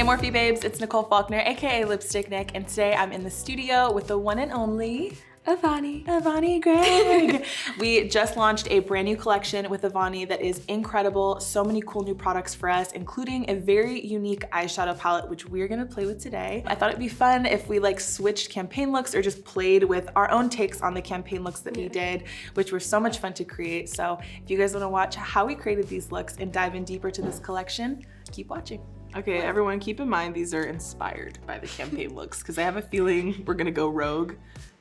Morphe babes, it's Nicole Faulkner, aka LipstickNick, and today I'm in the studio with the one and only Avani Gregg. We just launched a brand new collection with Avani that is incredible. So many cool new products for us, including a very unique eyeshadow palette, which we're gonna play with today. I thought it'd be fun if we like switched campaign looks or just played with our own takes on the campaign looks that we did, which were so much fun to create. So if you guys wanna watch how we created these looks and dive in deeper to this collection, keep watching. Okay, everyone keep in mind these are inspired by the campaign looks because I have a feeling we're gonna go rogue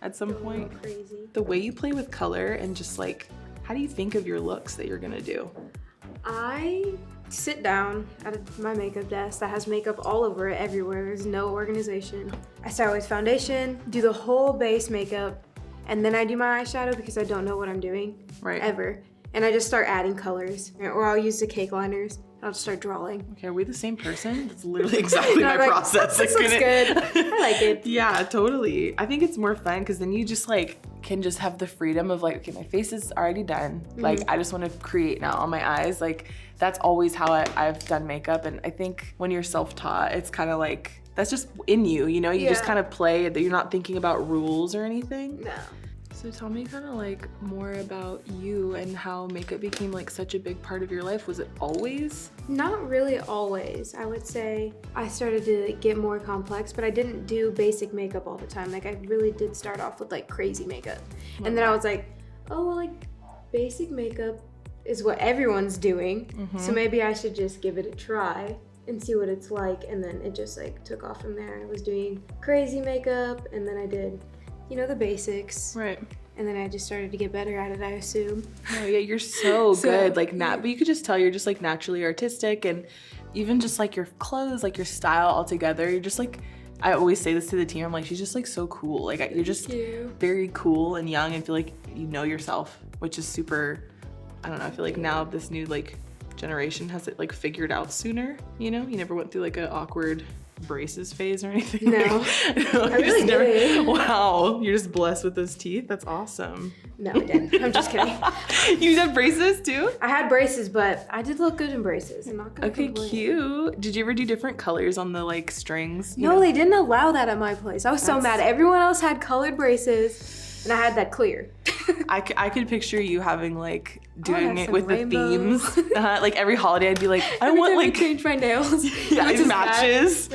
at some point. Crazy. The way you play with color and just like, how do you think of your looks that you're gonna do? I sit down at my makeup desk that has makeup all over it, everywhere. There's no organization. I start with foundation, do the whole base makeup, and then I do my eyeshadow because I don't know what I'm doing, ever. And I just start adding colors, or I'll use the cake liners. I'll just start drawing. Okay, are we the same person? That's literally exactly my process. This looks good. I like it. Yeah, totally. I think it's more fun because then you just like can just have the freedom of like, okay, my face is already done. Like I just want to create now on my eyes. Like that's always how I've done makeup. And I think when you're self-taught, it's kind of like, that's just in you, you know? You just kind of play, that you're not thinking about rules or anything. No. So tell me kind of like more about you and how makeup became like such a big part of your life. Was it always? Not really always. I would say I started to get more complex, but I didn't do basic makeup all the time. Like I really did start off with like crazy makeup. And then I was like, oh, well, like basic makeup is what everyone's doing. So maybe I should just give it a try and see what it's like. And then it just like took off from there. I was doing crazy makeup and then I did, you know, the basics. Right. And then I just started to get better at it, I assume. Oh yeah, you're so good. Like but you could just tell you're just like naturally artistic, and even just like your clothes, like your style altogether, you're just like, I always say this to the team, I'm like, she's just like so cool. Like you're just very cool and young and feel like you know yourself, which is super, I don't know, I feel like now this new like generation has it like figured out sooner, you know? You never went through like an awkward braces phase or anything? No, I really did. Wow, you're just blessed with those teeth. That's awesome. No, I didn't. I'm just kidding. You had braces too? I had braces, but I did look good in braces. I'm not gonna complain. Cute. Did you ever do different colors on the like strings? No, they didn't allow that at my place. I was so mad. Everyone else had colored braces, and I had that clear. I could picture you having like doing it with rainbows. The themes. Like every holiday I'd be like, I want like change my nails. Yeah, it matches.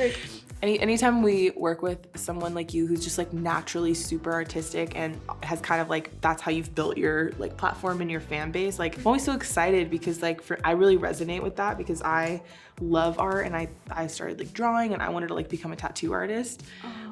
Anytime we work with someone like you who's just like naturally super artistic and has kind of like, that's how you've built your like platform and your fan base, like I'm always so excited because like I really resonate with that because I love art and I started like drawing and I wanted to like become a tattoo artist.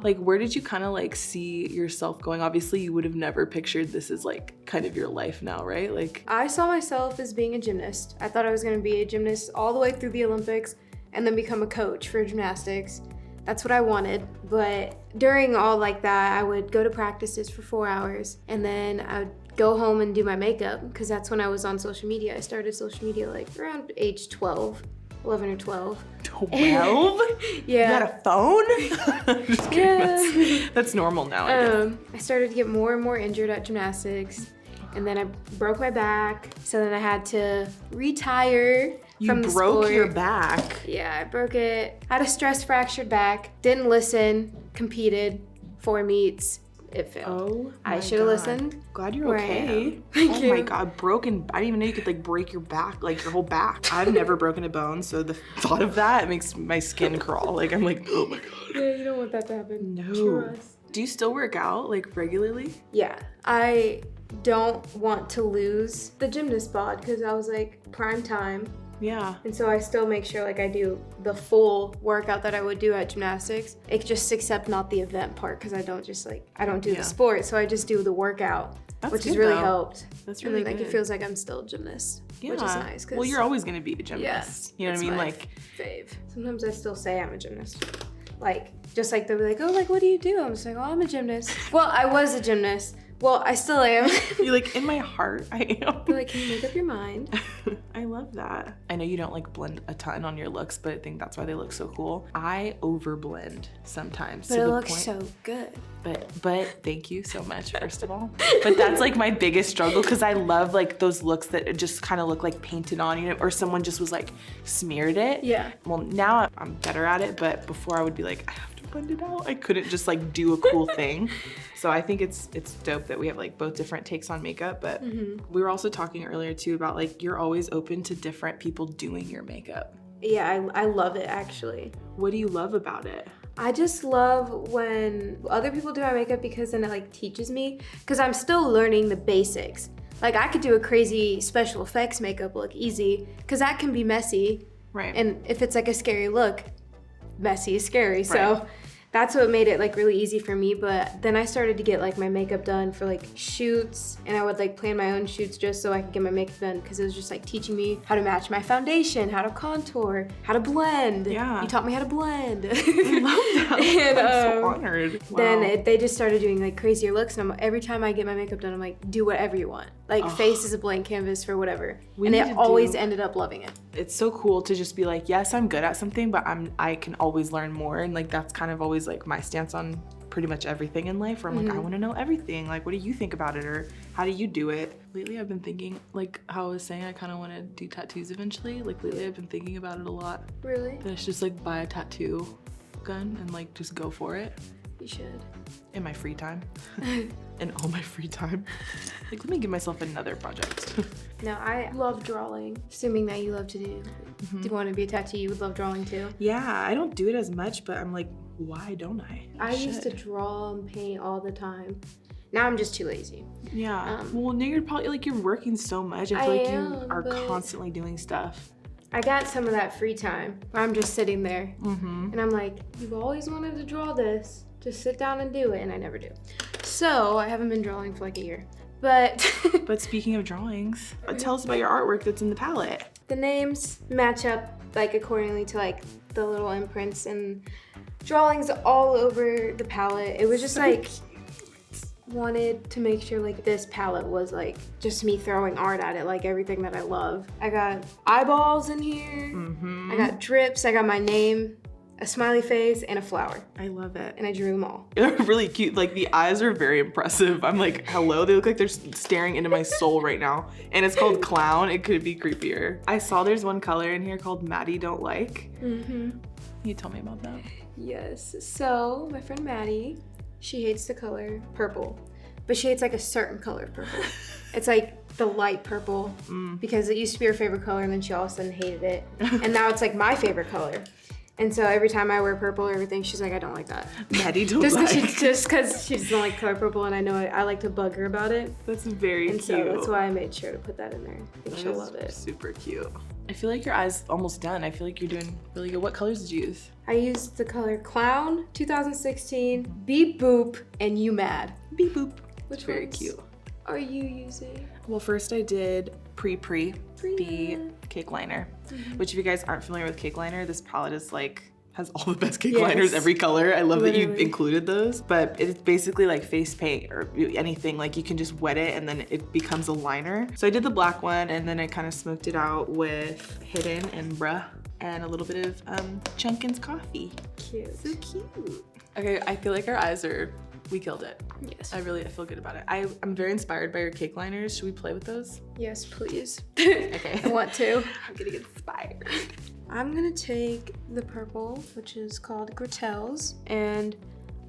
Like where did you kind of like see yourself going? Obviously you would have never pictured this as like kind of your life now, right? Like I saw myself as being a gymnast. I thought I was gonna be a gymnast all the way through the Olympics and then become a coach for gymnastics. That's what I wanted, but during all like that, I would go to practices for 4 hours and then I would go home and do my makeup because that's when I was on social media. I started social media like around age 12, 11 or 12. 12? Yeah. You had a phone? Just kidding. That's normal now, I guess. I started to get more and more injured at gymnastics and then I broke my back. So then I had to retire. You broke your back? Yeah, I broke it. I had a stress fractured back. Didn't listen. Competed. 4 meets. It failed. Oh, I should have listened. Glad you're okay. Thank you. Oh my God, broken. I didn't even know you could like break your back, like your whole back. I've never broken a bone, so the thought of that makes my skin crawl. Like I'm like, oh my God. Yeah, you don't want that to happen. No. Trust. Do you still work out like regularly? Yeah, I don't want to lose the gymnast bod because I was like prime time. Yeah. And so I still make sure like I do the full workout that I would do at gymnastics. It just except not the event part because I don't do the sport. So I just do the workout, which has really helped. That's really good. Like it feels like I'm still a gymnast, which is nice. Well, you're always gonna be a gymnast. You know what I mean? Like fave. Sometimes I still say I'm a gymnast. Like just like they'll be like, oh, like what do you do? I'm just like, oh, I'm a gymnast. Well, I was a gymnast, Well, I still am. You're like, in my heart, I am. You're like, can you make up your mind? I love that. I know you don't like blend a ton on your looks, but I think that's why they look so cool. I over blend sometimes. But it looks so good. But thank you so much, first of all. But that's like my biggest struggle, because I love like those looks that just kind of look like painted on, you know, or someone just was like smeared it. Yeah. Well, now I'm better at it, but before I would be like, I have to blend it out. I couldn't just like do a cool thing. So I think it's dope that we have like both different takes on makeup, but we were also talking earlier too about like, you're always open to different people doing your makeup. Yeah, I love it actually. What do you love about it? I just love when other people do my makeup, because then it like teaches me, because I'm still learning the basics. Like I could do a crazy special effects makeup look easy, because that can be messy. Right. And if it's like a scary look, messy is scary. Right. So that's what made it like really easy for me. But then I started to get like my makeup done for like shoots, and I would like plan my own shoots just so I could get my makeup done, because it was just like teaching me how to match my foundation, how to contour, how to blend. Yeah. You taught me how to blend. I love that. And, I'm so honored. Wow. Then they just started doing like crazier looks, and every time I get my makeup done, I'm like, do whatever you want. Like face is a blank canvas for whatever. And it always ended up loving it. It's so cool to just be like, yes, I'm good at something, but I can always learn more. And like, that's kind of always like my stance on pretty much everything in life, where I'm like, I want to know everything. Like, what do you think about it? Or how do you do it? Lately, I've been thinking, like how I was saying, I kind of want to do tattoos eventually. Like lately, I've been thinking about it a lot. Really? That I should just like buy a tattoo gun and like just go for it. You should. In my free time. In all my free time. Like, let me give myself another project. No, I love drawing. Assuming that you love to do you want to be a tattoo, you would love drawing too. Yeah, I don't do it as much, but I'm like, why don't I? I used to draw and paint all the time. Now I'm just too lazy. Yeah. Well, now you're probably like, you're working so much. I feel like you are but constantly doing stuff. I got some of that free time where I'm just sitting there and I'm like, you've always wanted to draw this. Just sit down and do it, and I never do. So I haven't been drawing for like a year. But But speaking of drawings, tell us about your artwork that's in the palette. the names match up like accordingly to like the little imprints and drawings all over the palette. It was just like wanted to make sure like this palette was like just me throwing art at it, like everything that I love. I got eyeballs in here. I got drips. I got my name, a smiley face, and a flower. I love it. And I drew them all. They're really cute. Like, the eyes are very impressive. I'm like, hello? They look like they're staring into my soul right now. And it's called Clown. It could be creepier. I saw there's one color in here called Maddie Don't Like. Can you tell me about that? Yes. So my friend Maddie, she hates the color purple, but she hates like a certain color of purple. It's like the light purple because it used to be her favorite color, and then she all of a sudden hated it. And now it's like my favorite color. And so every time I wear purple or everything, she's like, I don't like that. Maddie don't just like. Just because she doesn't like color purple, and I know I like to bug her about it. That's very cute. And so that's why I made sure to put that in there. I think she'll love it. Super cute. I feel like your eye's almost done. I feel like you're doing really good. What colors did you use? I used the color Clown, 2016, Beep Boop, and You Mad. Beep Boop. Which very ones cute. are you using? Well, first I did Pre, the cake liner. Which, if you guys aren't familiar with cake liner, this palette is like, has all the best cake liners, every color. I love that you included those. But it's basically like face paint or anything. Like, you can just wet it and then it becomes a liner. So I did the black one, and then I kind of smoked it out with Hidden and Bruh and a little bit of Chunkin's Coffee. Cute. So cute. Okay, I feel like our eyes are, we killed it. Yes. I feel good about it. I'm very inspired by your cake liners. Should we play with those? Yes, please. Okay. I want to. I'm getting inspired. I'm gonna take the purple, which is called Gretels, and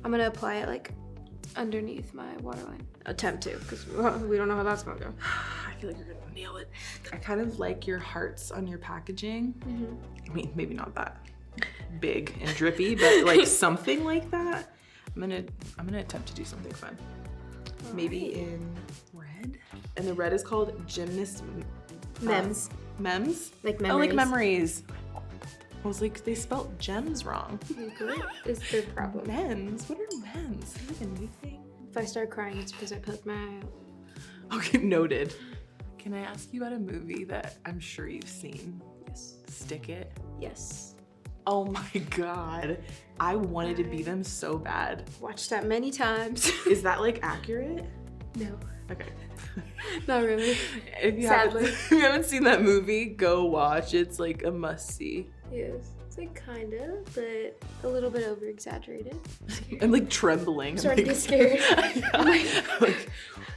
I'm gonna apply it like underneath my waterline. Attempt to, because we don't know how that's gonna go. I feel like you're gonna nail it. I kind of like your hearts on your packaging. I mean, maybe not that big and drippy, but like something like that. I'm gonna attempt to do something fun. Maybe in red. And the red is called Gymnastics. Mems. Mems? Like memories. Oh, like memories. I was like, they spelled gems wrong. What is the problem? Mems? What are mems? Is that like a new thing? If I start crying, it's because I poked my eye out. Okay, noted. Can I ask you about a movie that I'm sure you've seen? Yes. Stick It. Yes. Oh my God. I wanted to be them so bad. Watched that many times. Is that like accurate? No, Okay. not really. If you Sadly. if you haven't seen that movie, go watch. It's like a must-see. Yes, it's like kind of, but a little bit over exaggerated. I'm like trembling. I'm starting to get scared. Like,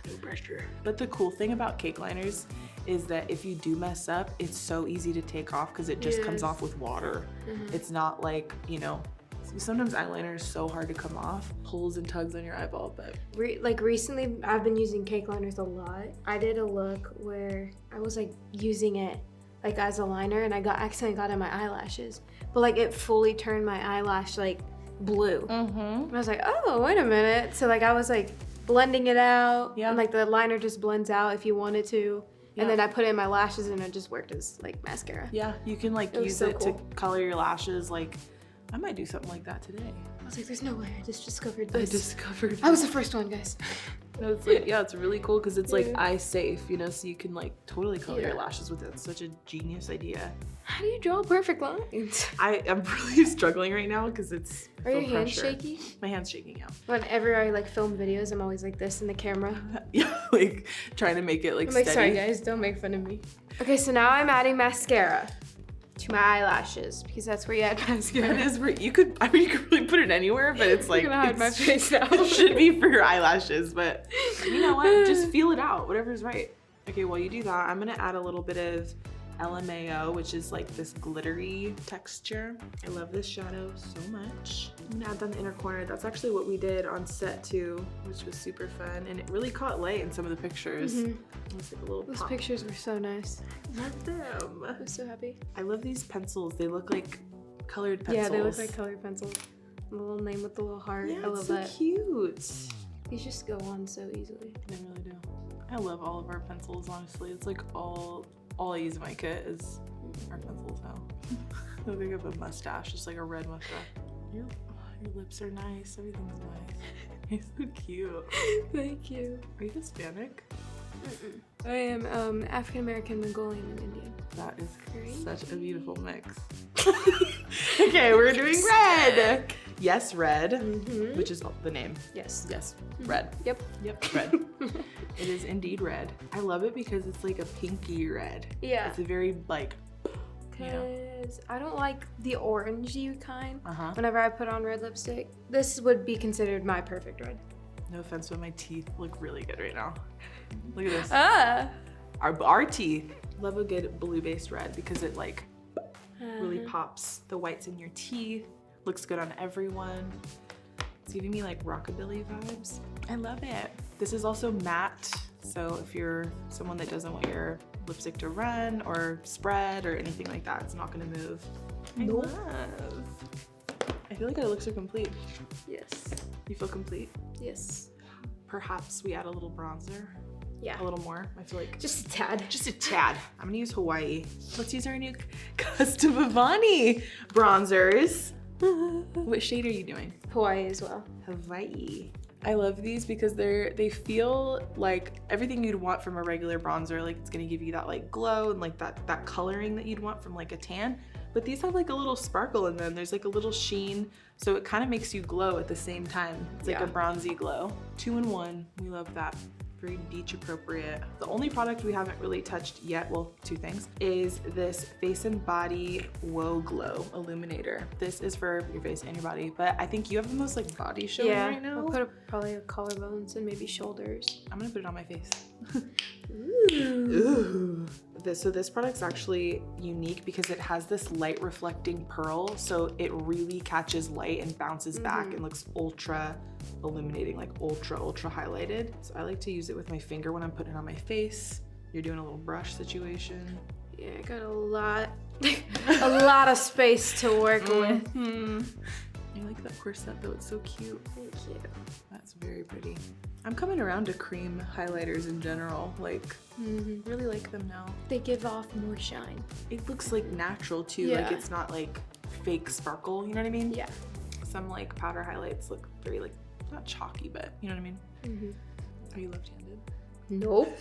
no pressure. But the cool thing about cake liners is that if you do mess up, it's so easy to take off because it just comes off with water. It's not like, you know, sometimes eyeliner is so hard to come off, pulls and tugs on your eyeball, but. Like recently, I've been using cake liners a lot. I did a look where I was like using it like as a liner and I accidentally got in my eyelashes, but like it fully turned my eyelash like blue. And I was like, oh, wait a minute. So like I was like blending it out and like the liner just blends out if you wanted to. And then I put it in my lashes and it just worked as like mascara. Yeah, you can like use it to color your lashes. Like, I might do something like that today. I was like, there's no way I just discovered this. I was the first one, guys. No, it's like, yeah, it's really cool because it's like eye safe, you know, so you can like totally color your lashes with it. It's such a genius idea. How do you draw perfect lines? I'm really struggling right now because it's. Are your hands shaky? My hand's shaking out. Whenever I like film videos, I'm always like this in the camera. Yeah, like trying to make it like I'm like, steady. sorry guys, don't make fun of me. Okay, so now I'm adding mascara to my eyelashes because that's where you add mascara. That is where you could really put it anywhere, but it's like I'm gonna hide my face now. It should be for your eyelashes, but you know what? Just feel it out. Whatever's right. Okay, while you do that, I'm gonna add a little bit of LMAO, which is like this glittery texture. I love this shadow so much. I'm gonna add that in the inner corner. That's actually what we did on set too, which was super fun, and it really caught light in some of the pictures. It was like a little Those pop. pictures were so nice. Love them. I was so happy. I love these pencils. They look like colored pencils. Yeah, they look like colored pencils. The little name with the little heart. Yeah, I love it's so that. cute. These just go on so easily. They really do. I love all of our pencils, honestly. It's like all I use in my kit is our pencils now. I think I have a mustache, just like a red mustache. Your lips are nice. Everything's nice. You're so cute. Thank you. Are you Hispanic? I am African American, Mongolian, and Indian. That is Great. such a beautiful mix. Okay, we're doing red. Yes, red, which is the name. Yes. Yes, red. Yep. Yep, red. It is indeed red. I love it because it's like a pinky red. Yeah. It's a very like, you know. Because I don't like the orangey kind. Uh-huh. Whenever I put on red lipstick, this would be considered my perfect red. No offense, but my teeth look really good right now. Look at this. Ah. Our teeth. Love a good blue-based red because it like really pops the whites in your teeth. Looks good on everyone. It's giving me like rockabilly vibes. I love it. This is also matte, so if you're someone that doesn't want your lipstick to run or spread or anything like that, it's not gonna move. Nope. I feel like our looks are complete. Yes. You feel complete? Yes. Perhaps we add a little bronzer. Yeah. A little more. I feel like Just a tad. just a tad. I'm gonna use Hawaii. Let's use our new custom Avani bronzers. What shade are you doing? Hawaii as well. Hawaii. I love these because they feel like everything you'd want from a regular bronzer. Like it's gonna give you that like glow and like that coloring that you'd want from like a tan. But these have like a little sparkle in them. There's like a little sheen. So it kind of makes you glow at the same time. It's like a bronzy glow. 2-in-1, we love that. Very beach appropriate. The only product we haven't really touched yet, well, two things, is this Face and Body Whoa Glow Illuminator. This is for your face and your body, but I think you have the most like body showing right now. I'll put probably collarbones and maybe shoulders. I'm gonna put it on my face. Ooh. So this product's actually unique because it has this light reflecting pearl, so it really catches light and bounces back and looks ultra illuminating, like ultra highlighted. So I like to use it with my finger when I'm putting it on my face. You're doing a little brush situation. Yeah, I got a lot of space to work with. I like that corset though, it's so cute. Thank you. That's very pretty. I'm coming around to cream highlighters in general. Like, really like them now. They give off more shine. It looks like natural too. Like it's not like fake sparkle, you know what I mean? Yeah. Some like powder highlights look very like, not chalky, but you know what I mean? Are you left-handed? Nope.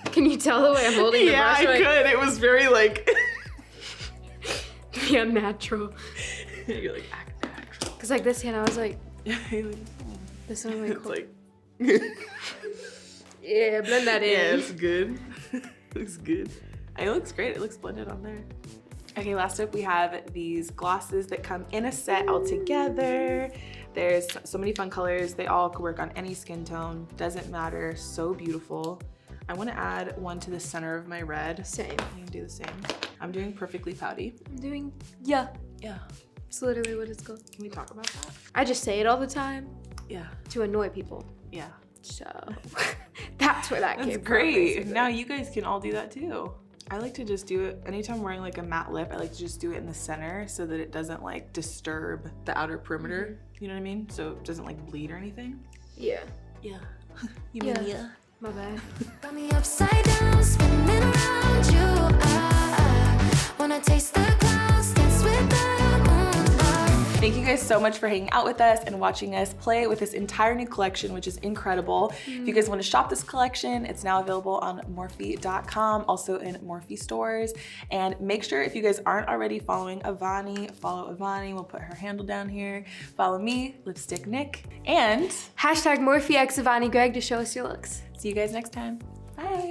Can you tell the way I'm holding the brush? Yeah, I could. It was very like... Yeah, natural. You're like, act natural. Cause like this hand, I was like, You're like, this one, like, it's like... Yeah, blend that in. Yeah, it's good. Looks good. It looks great. It looks blended on there. Okay, last up we have these glosses that come in a set all together. There's so many fun colors. They all could work on any skin tone. Doesn't matter. So beautiful. I want to add one to the center of my red. Same. I can do the same. I'm doing Perfectly Pouty. I'm doing, yeah. Yeah. It's literally what it's called. Can we talk about that? I just say it all the time. Yeah. To annoy people. Yeah. So that's where that came That's from. great. Basically. Now you guys can all do that too. I like to just do it anytime I'm wearing like a matte lip. I like to just do it in the center so that it doesn't like disturb the outer perimeter. You know what I mean? So it doesn't like bleed or anything. Yeah. Yeah. You mean yeah? My bad. Got me upside down, spinning around you. I wanna taste the clouds, dance with the moon. Thank you guys so much for hanging out with us and watching us play with this entire new collection, which is incredible. If you guys want to shop this collection, it's now available on Morphe.com, also in Morphe stores. And make sure, if you guys aren't already following Avani, follow Avani. We'll put her handle down here. Follow me, LipstickNick, and Hashtag Morphe x Avani Gregg to show us your looks. see you guys next time. Bye.